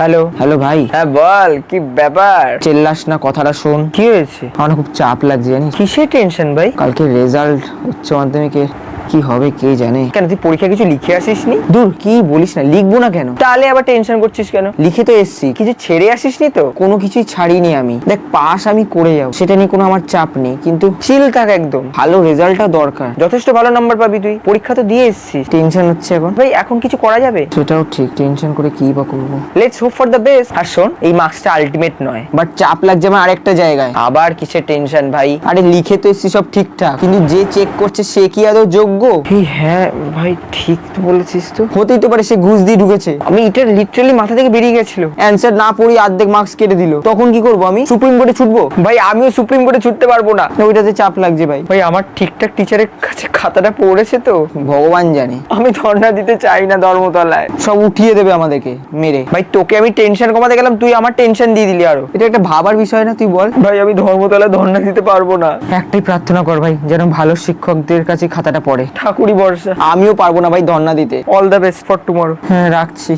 Hello hello ভাই। হ্যাঁ বল, কি ব্যাপার? চেল্লাস না, কথাটা শোন। কি হয়েছে? আমার খুব চাপ লাগছে জানিস। কিসের টেনশন ভাই? কালকে রেজাল্ট, উচ্চ মাধ্যমিকের কি হবে কে জানে। কেন তুই পরীক্ষা কিছু লিখে আসিসনি? দূর, কি বলিস না, লিখবো না কেন? তাহলে আবার টেনশন করছিস কেন? লিখে তো এসছি, কিছু ছেড়ে আসিসনি তো? কোনো কিছুই ছাড়িনি আমি। দেখ, পাস আমি করে যাবো, সেটা নিয়ে কোনো আমার চাপ নেই, কিন্তু চিল থাক একদম। ভালো রেজাল্টটা দরকার। যথেষ্ট ভালো নাম্বার পাবি, তুই পরীক্ষা তো দিয়ে এসেছিস। টেনশন হচ্ছে এখন। ভাই এখন কিছু করা যাবে? সেটাও ঠিক, টেনশন করে কি বা করবো। Let's hope for the best. আর শোন, এই মার্কসটা আলটিমেট নয়। বাট চাপ লাগছে আমার আরেকটা জায়গায়। আবার কিসের টেনশন ভাই? আরে লিখে তো এসছি সব ঠিকঠাক, কিন্তু যে চেক করছে সে কি আদৌ যোগ্য? হ্যাঁ ভাই, ঠিক তো বলেছিস তো। হতেই তো পারে সে ঘুষ দিয়ে ঢুকেছে। আমি এটা লিটারালি মাথা থেকে বেরিয়ে গেছিল। অ্যান্সার না পড়ি অর্ধেক মার্কস কেটে দিল, তখন কি করবো আমি? সুপ্রিম কোর্টে ছুটবো? ভাই আমিও সুপ্রিম কোর্টে ছুটতে পারবো না। ওইটাতে চাপ লাগছে ভাই। ভাই আমার ঠিকঠাক টিচারের কাছে খাতাটা পড়েছে তো? ভগবান জানে। আমি ধর্ণা দিতে চাই না ধর্মতলায়। সব উঠিয়ে দেবে আমাদেরকে মেরে। ভাই তোকে আমি টেনশন কমাতে গেলাম, তুই আমার টেনশন দিয়ে দিলি আরো। এটা একটা ভাবার বিষয় না, তুই বল। ভাই আমি ধর্মতলায় ধর্ণা দিতে পারবো না। একটাই প্রার্থনা কর ভাই, যেন ভালো শিক্ষকদের কাছে খাতাটা পড়ে। ঠাকুরই ভরসা। আমিও পারবো না ভাই ধর্ণা দিতে। All the best for tomorrow. হ্যাঁ, রাখছি।